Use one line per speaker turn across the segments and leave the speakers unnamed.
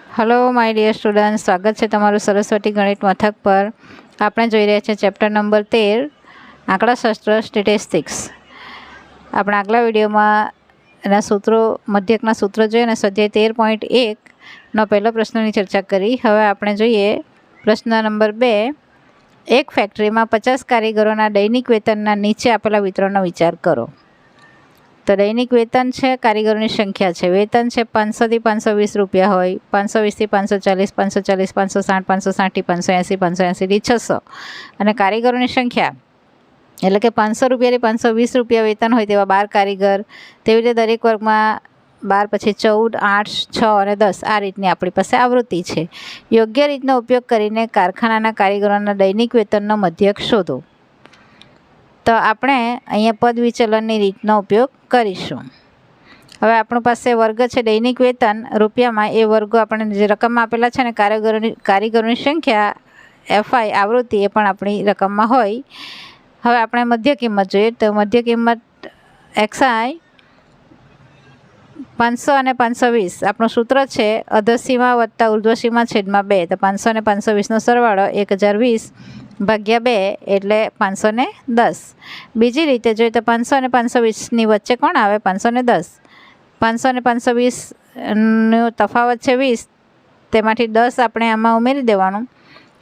Hello my dear students, स्वागत है तमारू सरस्वती गणित मथक पर। आपणे जोई रह्या छे चेप्टर नंबर 13 आंकड़ाशास्त्र स्टेटिस्टिक्स। આપણે આગલા વિડીયોમાં એના સૂત્રો મધ્યકના સૂત્રો જોઈએ અને સ્વાધ્યાય 13.1 નો પહેલો પ્રશ્નની ચર્ચા કરી। હવે આપણે જોઈએ પ્રશ્ન નંબર 2। એક ફેક્ટરીમાં 50 કારીગરોના દૈનિક વેતનના નીચે આપેલા વિતરણનો વિચાર કરો। तो दैनिक वेतन है, कारीगरों की संख्या है, वेतन है 500 થી 520 रुपया हो, 520 થી 540, 540, 560, 560, 580, 580 થી 600 અને कारीगरों की संख्या एटले के 500 रुपया થી 520 रुपया वेतन होय तेवा 12 कारीगर। तेवी रीते दरेक वर्ग में 12 પછી 14, 8, 6 અને 10 आ रीतनी आपणी पासे आवृत्ति है। योग्य रीतनो उपयोग करीने कारखानाना कारीगरोना दैनिक वेतननो मध्यक शोधो। तो આપણે અહીંયા પદ વિચલનની રીતનો ઉપયોગ કરીશું। હવે આપણો પાસે વર્ગ છે દૈનિક વેતન રૂપિયામાં, એ વર્ગો આપણે જે રકમમાં આપેલા છે ને કારીગરોની સંખ્યા FI આવૃત્તિ એ પણ આપણી રકમમાં હોય। હવે આપણે મધ્ય કિંમત જોઈએ તો મધ્ય કિંમત XI 500 અને 520 આપણું સૂત્ર છે અધસીમા વત્તા ઉર્ધ્વસીમા છેદમાં 2। તો 500 અને 520નો સરવાળો 1020 ભાગ્યા 2 એટલે 510। બીજી રીતે જોઈએ તો 500 અને 520ની વચ્ચે કોણ આવે? 510। 500 અને 520નો તફાવત છે 20, તેમાંથી 10 આપણે આમાં ઉમેરી દેવાનું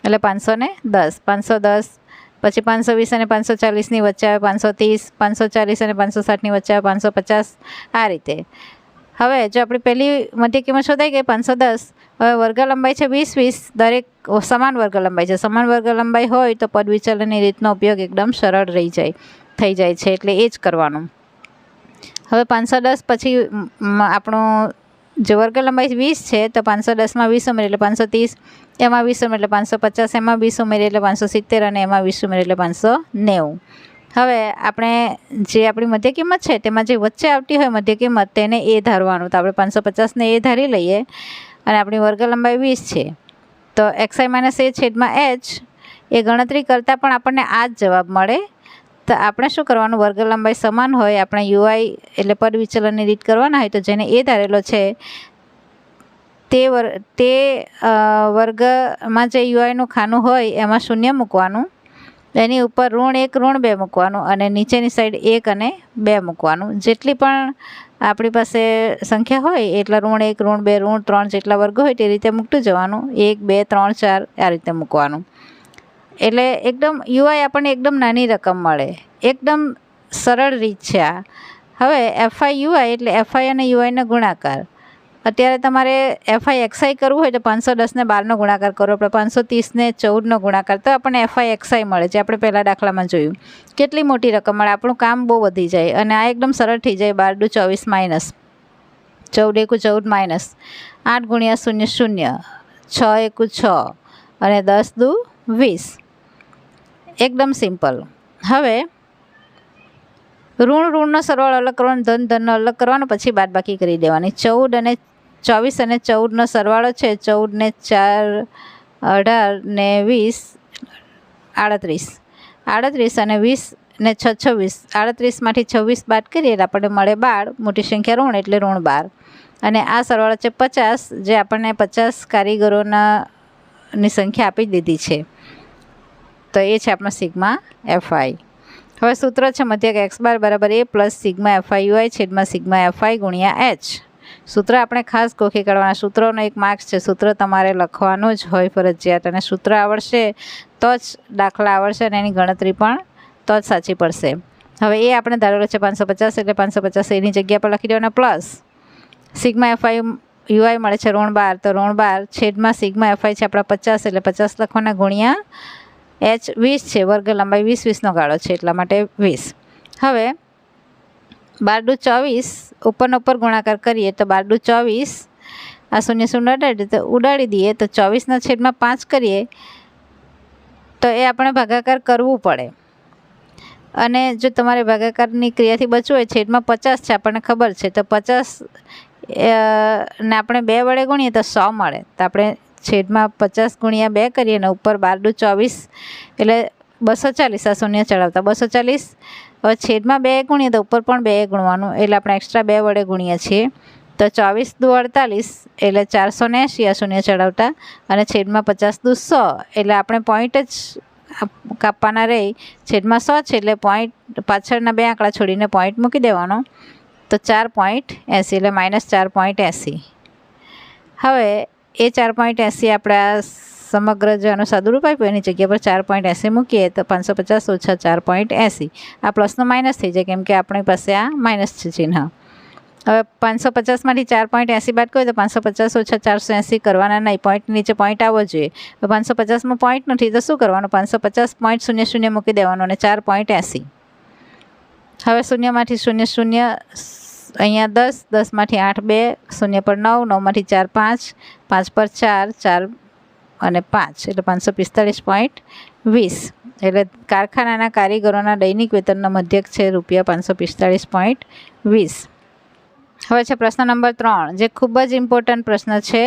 એટલે 510। 510 પછી 520 અને 540ની વચ્ચે આવે 530, 540 અને 560ની વચ્ચે આવે 550, આ રીતે। હવે જો આપણી પહેલી મધ્ય કિંમત શોધાઈ ગઈ 510, હવે વર્ગ લંબાઈ છે 20-20, દરેક સમાન વર્ગ લંબાઈ છે। સમાન વર્ગ લંબાઈ હોય તો પદ વિચલનની રીતનો ઉપયોગ એકદમ સરળ થઈ જાય છે, એટલે એ જ કરવાનું। હવે 510 પછી આપણો જે વર્ગ લંબાઈ 20 છે તો 510માં 20 ઉમેરી એટલે 530, એમાં 20 ઉમેરી એટલે 550, એમાં 20 ઉમેરી એટલે 570 અને એમાં 20 ઉમેરી એટલે 590। હવે આપણે જે આપણી મધ્ય કિંમત છે તેમાં જે વચ્ચે આવતી હોય મધ્ય કિંમત તેને એ ધારવાનું। તો આપણે 550ને એ ધારી લઈએ અને આપણી વર્ગ લંબાઈ 20 છે તો XI - A છેદમાં H એ ગણતરી કરતાં પણ આપણને આ જ જવાબ મળે। તો આપણે શું કરવાનું, વર્ગ લંબાઈ સમાન હોય આપણે UI એટલે પદ વિચલનની રીત કરવાના હોય તો જેને એ ધારેલો છે તે વર્ગમાં જે UIનું ખાનું હોય એમાં શૂન્ય મૂકવાનું, એની ઉપર -1, -2 મૂકવાનું અને નીચેની સાઈડ 1 અને 2 મૂકવાનું। જેટલી પણ આપણી પાસે સંખ્યા હોય એટલા -1, -2, -3 જેટલા વર્ગ હોય તે રીતે મૂકતું જવાનું। 1, 2, 3, 4 આ રીતે મૂકવાનું, એટલે એકદમ UI આપણને એકદમ નાની રકમ મળે। એકદમ સરળ રીત છે આ। હવે FI UI એટલે FI અને UIનો ગુણાકાર। અત્યારે તમારે FI XI કરવું હોય તો 510ને 12નો ગુણાકાર કરો, આપણે 530ને 14નો ગુણાકાર, તો આપણને FI XI મળે, જે આપણે પહેલાં દાખલામાં જોયું। કેટલી મોટી રકમ મળે, આપણું કામ બહુ વધી જાય અને આ એકદમ સરળ થઈ જાય। 12 દુ 24 માઇનસ 14 એકુ 14 માઇનસ 8 ગુણ્યા 0 0, 6 એકુ 6 અને 10 દુ 20, એકદમ સિમ્પલ। હવે ઋણનો સરવાળો અલગ કરવાનો, ધનનો અલગ કરવાનો, પછી બાદબાકી કરી દેવાની। 14 અને 24 અને 14નો સરવાળો છે 14 ને 4 18 ને 20 38, 38 અને 20 ને 6 26, 38માંથી 26 બાદ કરીએ એટલે આપણને મળે 12, મોટી સંખ્યા ઋણ એટલે -12 અને આ સરવાળો છે 50, જે આપણને 50 કારીગરોની સંખ્યા આપી દીધી છે। તો એ છે આપણો સિગ્મા FI। હવે સૂત્ર છે મધ્યક X બાર બરાબર A plus sigma FI UI છેદમાં સિગ્મા FI ગુણ્યા H। સૂત્ર આપણે ખાસ ગોખી કાઢવાના। સૂત્રનો એક માર્ક્સ છે, સૂત્ર તમારે લખવાનું જ હોય ફરજિયાત, અને સૂત્ર આવડશે તો જ દાખલા આવડશે અને એની ગણતરી પણ તો જ સાચી પડશે। હવે એ આપણે ધારેલો છે 550 એટલે 550 એની જગ્યા પર લખી દેવાના પ્લસ સિગ્મા FI UI મળે છે -12, તો -12 છેદમાં સિગ્મા FI છે આપણા 50 એટલે 50 લખવાના ગુણ્યા H 20 છે, વર્ગ લંબાઈ 20-20નો ગાળો છે એટલા માટે 20। હવે 12 દુ 24 ઉપરનો ઉપર ગુણાકાર કરીએ તો 12 દુ 24, આ 0 0 ઉડાડી દઈએ તો 24ના છેદમાં 5 કરીએ તો એ આપણે ભાગાકાર કરવું પડે, અને જો તમારે ભાગાકારની ક્રિયાથી બચવું હોય છેદમાં 50 છે આપણને ખબર છે, તો 50 ને આપણે 2 વડે ગુણીએ તો 100 મળે, તો આપણે છેદમાં 50 ગુણ્યા 2 કરીએ ને ઉપર 12 દુ 24 એટલે 240, આ 0 ચડાવતા 240। હવે છેદમાં 2 ગુણીએ તો ઉપર પણ 2 ગુણવાનું, એટલે આપણે એક્સ્ટ્રા 2 વડે ગુણીએ છીએ તો 24 દુ 48 એટલે 480 આ શૂન્ય ચડાવતા, અને છેદમાં 50 દુ 100 એટલે આપણે પોઈન્ટ જ કાપવાના રહી. છેદમાં 100 છે એટલે પોઈન્ટ પાછળના બે આંકડા છોડીને પોઈન્ટ મૂકી દેવાનો. તો 4.80 એટલે -4.80. હવે એ 4.80 આપણે આ સમગ્ર જે આનું સાદુરૂપ આપ્યું એની જગ્યા પર 4.80 મૂકીએ તો 550 ઓછા 4.80. આ પ્લસનો માઇનસ થઈ જાય કેમ કે આપણી પાસે આ માઇનસ છે ચિહ્ન. હવે 550માંથી 4.80 બાદ કરીએ તો 550 ઓછા 480 કરવાના નહીં. પોઈન્ટ નીચે પોઈન્ટ આવવો જોઈએ. તો 550માં પોઈન્ટ નથી તો શું કરવાનું? 550.00 મૂકી દેવાનું અને 4.80. હવે શૂન્યમાંથી 00 અહીંયા 10, 10માંથી 8 2, 0 પર 9, 9માંથી 4 5, 5 પર 4, 4 અને 5 એટલે 545.20. એટલે કારખાનાના કારીગરોના દૈનિક વેતનનો મધ્યક છે ₹545.20. હવે છે પ્રશ્ન નંબર 3, જે ખૂબ જ ઇમ્પોર્ટન્ટ પ્રશ્ન છે.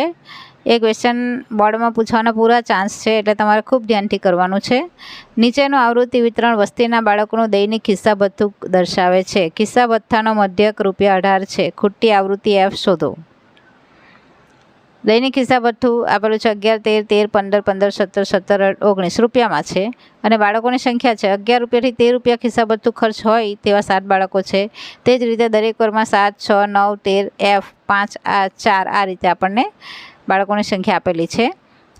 એ ક્વેશ્ચન બોર્ડમાં પૂછવાના પૂરા ચાન્સ છે એટલે તમારે ખૂબ ધ્યાનથી કરવાનું છે. નીચેનું આવૃત્તિ વિતરણ વસ્તીના બાળકોનું દૈનિક ખિસ્સા ભથ્થું દર્શાવે છે. ખિસ્સા ભથ્થાનો મધ્યક ₹18 છે. ખોટી આવૃત્તિ F શોધો. દૈનિક ખિસ્સા ભથ્થું આપેલું છે 11, 13, 15, 15, 17, 17, 19 રૂપિયામાં છે અને બાળકોની સંખ્યા છે 11 રૂપિયાથી 13 રૂપિયા ખિસ્સા ભથ્થું ખર્ચ હોય તેવા 7 બાળકો છે. તે જ રીતે દરેક વર્ગમાં 7, 6, 9, 13, F 5, 4 આ રીતે આપણને બાળકોની સંખ્યા આપેલી છે.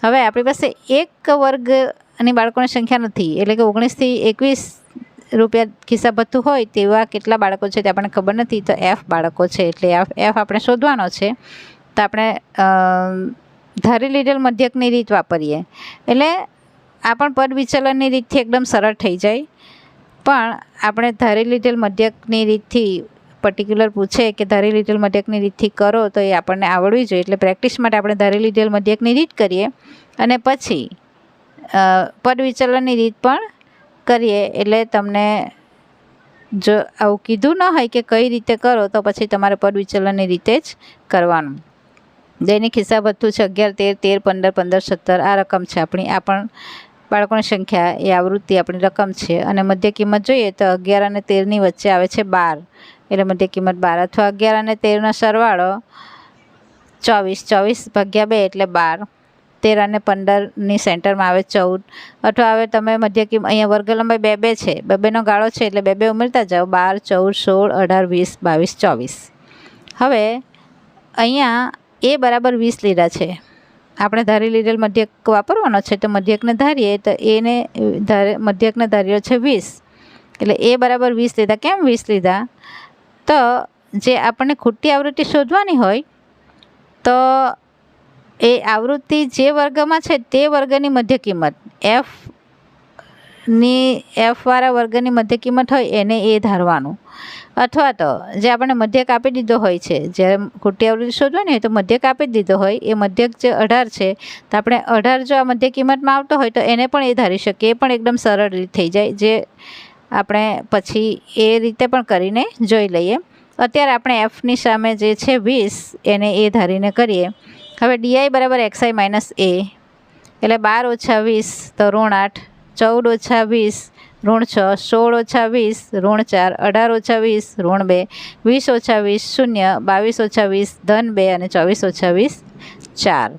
હવે આપણી પાસે એક વર્ગની બાળકોની સંખ્યા નથી એટલે કે 19થી 21 રૂપિયા ખિસ્સા ભથ્થું હોય તેવા કેટલા બાળકો છે તે આપણને ખબર નથી. તો F બાળકો છે એટલે F આપણે શોધવાનો છે. તો આપણે ધારી લીધેલ મધ્યકની રીત વાપરીએ એટલે આ પણ પદ વિચલનની રીતથી એકદમ સરળ થઈ જાય. પણ આપણે ધારી લીધેલ મધ્યકની રીતથી પર્ટિક્યુલર પૂછે કે ધારી લીધેલ મધ્યકની રીતથી કરો તો એ આપણને આવડવી જોઈએ. એટલે પ્રેક્ટિસ માટે આપણે ધારી લીધેલ મધ્યકની રીત કરીએ અને પછી પદ વિચલનની રીત પણ કરીએ. એટલે તમને જો આવું કીધું ન હોય કે કઈ રીતે કરો તો પછી તમારે પદ વિચલનની રીતે જ કરવાનું. દૈનિક ખિસ્સા ભથ્થું છે 11, 13, 13, 15, 15, 17 આ રકમ છે આપણી. આ પણ બાળકોની સંખ્યા એ આવૃત્તિ આપણી રકમ છે. અને મધ્ય કિંમત જોઈએ તો 11 અને 13ની વચ્ચે આવે છે 12 એટલે મધ્ય કિંમત 12 અથવા 11 અને 13નો સરવાળો 24, 24 ભાગ્યા 2 એટલે 12. 13 અને 15ની સેન્ટરમાં આવે 14 અથવા હવે તમે મધ્ય કિંમત અહીંયા વર્ગ લંબાઈ 2, 2 છે. 2, 2નો ગાળો છે એટલે 2, 2 ઉમેરતા જાઓ. 12, 14, 16, 18, 20, 22. હવે અહીંયા એ બરાબર 20 લીધા છે. આપણે ધારી લીધેલ મધ્યક વાપરવાનો છે તો મધ્યકને ધારીએ તો એને મધ્યકને ધાર્યો છે 20 એટલે એ બરાબર 20 લીધા. કેમ 20 લીધા? તો જે આપણને ખોટી આવૃત્તિ શોધવાની હોય તો એ આવૃત્તિ જે વર્ગમાં છે તે વર્ગની મધ્ય કિંમત F વાળા વર્ગની મધ્ય કિંમત હોય એને એ ધારવાનું. અથવા તો જે આપણને મધ્યક આપી દીધો હોય છે જ્યારે ખોટી આવૃત્તિ શોધવાની હોય તો મધ્યક આપી જ દીધો હોય એ મધ્યક જે 18 છે તો આપણે 18 જો આ મધ્ય કિંમતમાં આવતો હોય તો એને પણ એ ધારી શકીએ. એ પણ એકદમ સરળ રીત થઈ જાય જે આપણે પછી એ રીતે પણ કરીને જોઈ લઈએ. અત્યારે આપણે Fની સામે જે છે 20 એને એ ધારીને કરીએ. હવે DI બરાબર XI માઇનસ A એટલે 12 ઓછા 20 તો -8, 14 ઓછા 20 -6, 16 ઓછા 20 -4, 18 ઓછા 20 -2, 20 ઓછા 20 0, 22 ઓછા 20 -2 અને 24 ઓછા 20 4.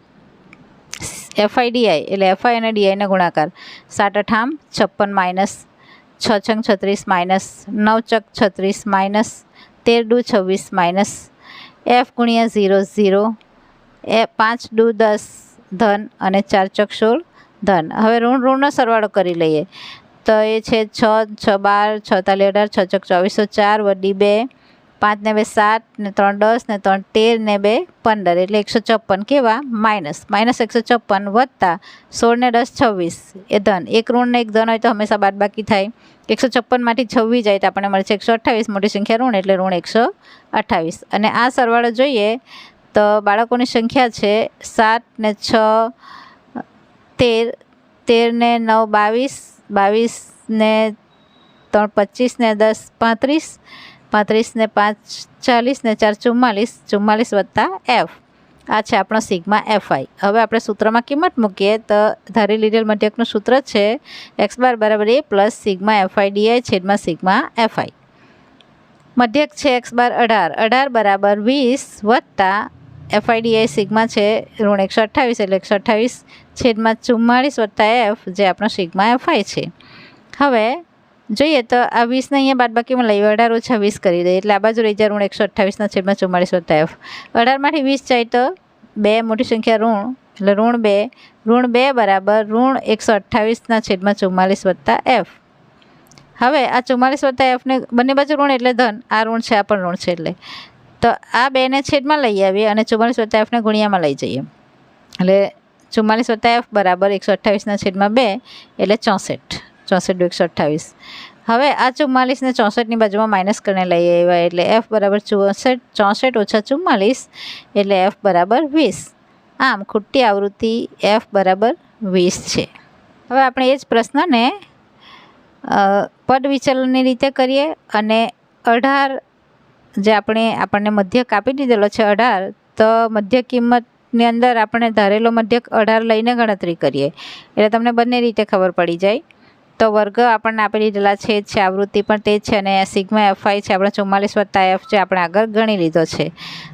FI DI એટલે FI અને DIનો ગુણાકાર 7 8 56 માઇનસ 6 6 36 માઇનસ 9 ચક 36 માઇનસ 13 દુ 26 માઇનસ F ગુણ્યા 0 0, 5 દુ 10 ધન અને 4 ચક 16 ધન. હવે ઋણનો સરવાળો કરી લઈએ તો એ છે 6 6 12 6 તાલી 18 6 ચક 2404 વડી 2 5 ને 2 7 ને 3 10 ને 3 13 ને 2 15 એટલે 154 કેવા માઇનસ 154 વત્તા 16 ને 10 26 એ ધન. એક ઋણ ને એક ધન હોય તો હંમેશા બાદબાકી થાય. 154માંથી 26 જાય તો આપણને મળે છે 128. મોટી સંખ્યા ઋણ એટલે ઋણ 128. અને આ સરવાળો જોઈએ તો બાળકોની સંખ્યા છે 7 ને 6 13, 13 ને 9 22, 22 ને 3 25 ને 10 35, 35 ને 5 40 ને 4 44, 44 વત્તા F. આ છે આપણો સિગ્મા FI. હવે આપણે સૂત્રમાં કિંમત મૂકીએ તો ધારી લીધેલ મધ્યકનું સૂત્ર છે x બાર બરાબર A plus sigma FI DI છેદમાં સિગ્મા FI. મધ્યક છે એક્સ બાર 18 બરાબર 20 વત્તા FIDI સિગ્મા છે -128 એટલે 128/44 વત્તા એફ જે આપણો સિગ્મા FI છે. હવે જોઈએ તો આ 20ને અહીંયા બાદબાકીમાં લઈએ 18 ઓછા 20 કરી દઈએ એટલે આ બાજુ રહી જાય -128/44 વત્તા એફ. 18માંથી 20 જાય તો 2 મોટી સંખ્યા ઋણ એટલે -2 બરાબર -128/44 વત્તા એફ. હવે આ 44 વત્તા એફને બંને બાજુ ઋણ એટલે ધન, આ ઋણ છે આ પણ ઋણ છે એટલે તો આ 2ને છેદમાં લઈ આવીએ અને 44 વત્તા એફને ગુણ્યામાં લઈ જઈએ એટલે 44 વત્તા એફ બરાબર 128/2 એટલે 64 128. હવે આ 44ને 64ની બાજુમાં માઇનસ કરીને લઈ આવ્યા એટલે એફ બરાબર 64 ઓછા 44 એટલે એફ બરાબર 20. આમ ખોટી આવૃત્તિ એફ બરાબર 20 છે. હવે આપણે એ જ પ્રશ્નને પદ વિચલનની રીતે કરીએ અને 18 જે આપણને મધ્યક આપી દીધેલો છે 18 તો મધ્યક કિંમતની અંદર આપણે ધારેલો મધ્યક 18 લઈને ગણતરી કરીએ એટલે તમને બંને રીતે ખબર પડી જાય. તો વર્ગ આપણને આપી દીધેલા છે જ છે, આવૃત્તિ પણ તે જ છે અને સિગ્મા FI છે આપણે 44 વત્તા એફ જે આપણે આગળ ગણી લીધો છે.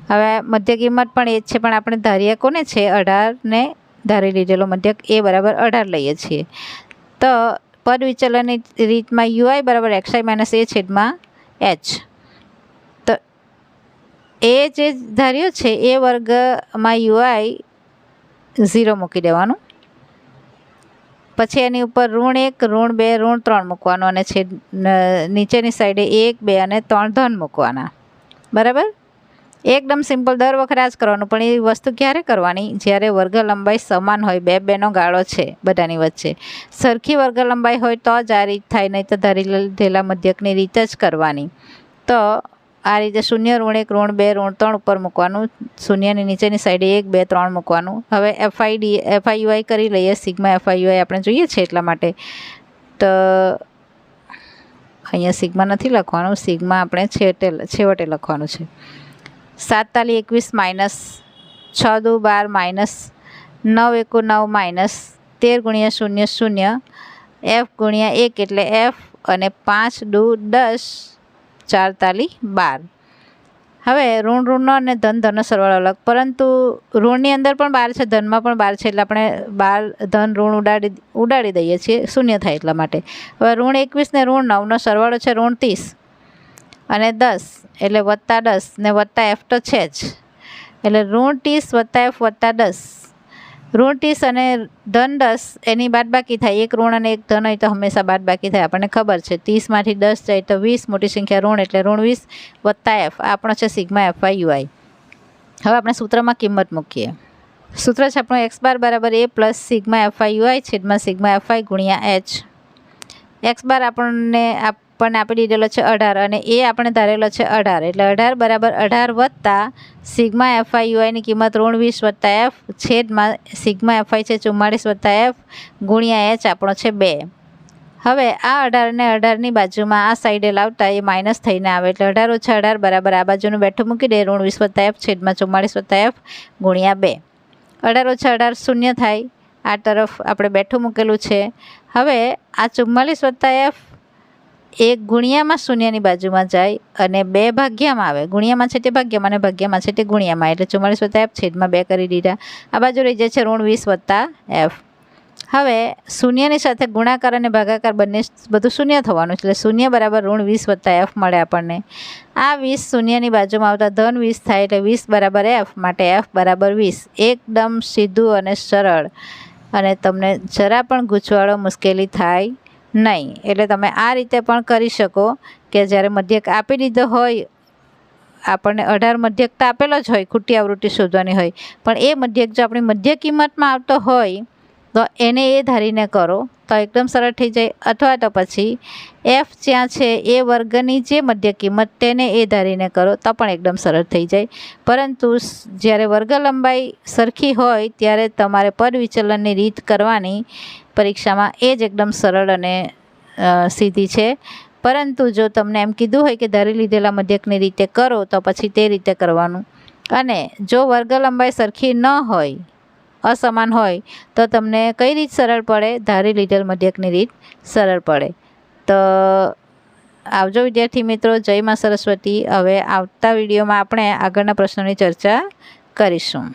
હવે મધ્ય કિંમત પણ એ જ છે પણ આપણે ધારીએ કોને છે 18ને ધારી લીધેલો મધ્યક એ બરાબર 18 લઈએ છીએ. તો પદ વિચલનની રીતમાં UI બરાબર XI માઇનસ A છેદમાં H. તો એ જે ધાર્યો છે એ વર્ગમાં UI 0 મૂકી દેવાનું, પછી એની ઉપર -1 -2 -3 મૂકવાનું અને નીચેની સાઈડે 1 2 અને 3 ધન મૂકવાના. બરાબર, એકદમ સિમ્પલ. દર વખતે આ જ કરવાનું, પણ એ વસ્તુ ક્યારે કરવાની? જ્યારે વર્ગ લંબાઈ સમાન હોય, 2 2નો ગાળો છે બધાની વચ્ચે, સરખી વર્ગ લંબાઈ હોય તો જ આ રીત થાય, નહીં તો ધારી લીધેલા મધ્યકની રીત જ કરવાની. તો આ રીતે 0 -1 -2 -3 ઉપર મૂકવાનું, શૂન્યની નીચેની સાઈડે 1 2 3 મૂકવાનું. હવે FIUI કરી લઈએ. સિગ્મા FIUI આપણે જોઈએ છે એટલા માટે તો અહીંયા સિગ્મા નથી લખવાનું, સિગ્મા આપણે છેવટે લખવાનું છે. 7 તાલી 21 માઇનસ 6 દુ 12 માઇનસ 9 એકુ 9 માઇનસ 13 ગુણ્યા 0 0 એફ ગુણ્યા 1 એટલે એફ અને 5 દુ 10 4 તાલી 12. હવે ઋણનો અને ધનનો સરવાળો અલગ, પરંતુ ઋણની અંદર પણ 12 છે, ધનમાં પણ 12 છે એટલે આપણે 12 ધન ઋણ ઉડાડી દઈએ છીએ, શૂન્ય થાય એટલા માટે. હવે -21 ને -9નો સરવાળો છે -30 અને 10 એટલે +10 ને +F તો છે જ એટલે -30 +F +10. -30 અને ધન 10 એની બાદબાકી થાય, એક ઋણ અને એક ધન હોય તો હંમેશા બાદબાકી થાય, આપણને ખબર છે. 30માંથી 10 જાય તો 20, મોટી સંખ્યા ઋણ એટલે -20 +F. આ આપણો છે સિગ્મા FIUI. હવે આપણે સૂત્રમાં કિંમત મૂકીએ. સૂત્ર છે આપણું x બાર બરાબર A પ્લસ સિગ્મા FIUI છેદમાં સિગ્મા FI ગુણ્યા H. x બાર આપણને આપી દીધેલો છે 18 અને એ આપણે ધારેલો છે 18 એટલે 18 બરાબર 18 વત્તા સિગ્મા FIUIની કિંમત -20 +F છેદમાં સિગ્મા FI છે 44 +F ગુણ્યા H આપણો છે 2. હવે આ 18ને 18ની બાજુમાં આ સાઈડે લાવતા એ માઇનસ થઈને આવે એટલે 18 ઓછા 18 બરાબર આ બાજુનું બેઠું મૂકી દે -20 +F છેદમાં 44 +F ગુણ્યા 2. 18 ઓછા 18 શૂન્ય થાય, આ તરફ આપણે બેઠું મૂકેલું છે. હવે આ 44 +F એક ગુણ્યામાં શૂન્યની બાજુમાં જાય અને 2 ભાગ્યામાં આવે, ગુણ્યામાં છે તે ભાગ્યામાં અને ભાગ્યામાં છે તે ગુણ્યામાં એટલે 44 +F છેદમાં 2 કરી દીધા. આ બાજુ રહી જાય છે -20 +F. હવે શૂન્યની સાથે ગુણાકાર અને ભાગાકાર બંને બધું શૂન્ય થવાનું એટલે 0 બરાબર -20 +F મળે આપણને. આ 20 શૂન્યની બાજુમાં આવતા ધન 20 થાય એટલે 20 બરાબર F, માટે F બરાબર 20. એકદમ સીધું અને સરળ અને તમને જરા પણ ગૂંચવાડો મુશ્કેલી થાય નહીં. એટલે તમે આ રીતે પણ કરી શકો કે જ્યારે મધ્યક આપી દીધો હોય, આપણને 18 મધ્યક તો આપેલો જ હોય, ખોટી આવૃત્તિ શોધવાની હોય, પણ એ મધ્યક જો આપણી મધ્ય કિંમતમાં આવતો હોય તો એને એ ધારીને કરો તો એકદમ સરળ થઈ જાય. અથવા તો પછી F જ્યાં છે એ વર્ગની જે મધ્ય કિંમત તેને એ ધારીને કરો તો પણ એકદમ સરળ થઈ જાય. પરંતુ જ્યારે વર્ગ લંબાઈ સરખી હોય ત્યારે તમારે પદ વિચલનની રીત કરવાની પરીક્ષામાં, એ જ એકદમ સરળ અને સીધી છે. પરંતુ જો તમને એમ કીધું હોય કે ધારી લીધેલા મધ્યકની રીતે કરો તો પછી તે રીતે કરવાનું. અને જો વર્ગ લંબાઈ સરખી ન હોય, અસમાન હોય તો તમને કઈ રીત સરળ પડે? ધારી લીધેલ મધ્યકની રીત સરળ પડે. તો આવજો વિદ્યાર્થી મિત્રો. જય માં સરસ્વતી. હવે આવતા વિડીયોમાં આપણે આગળના પ્રશ્નોની ચર્ચા કરીશું.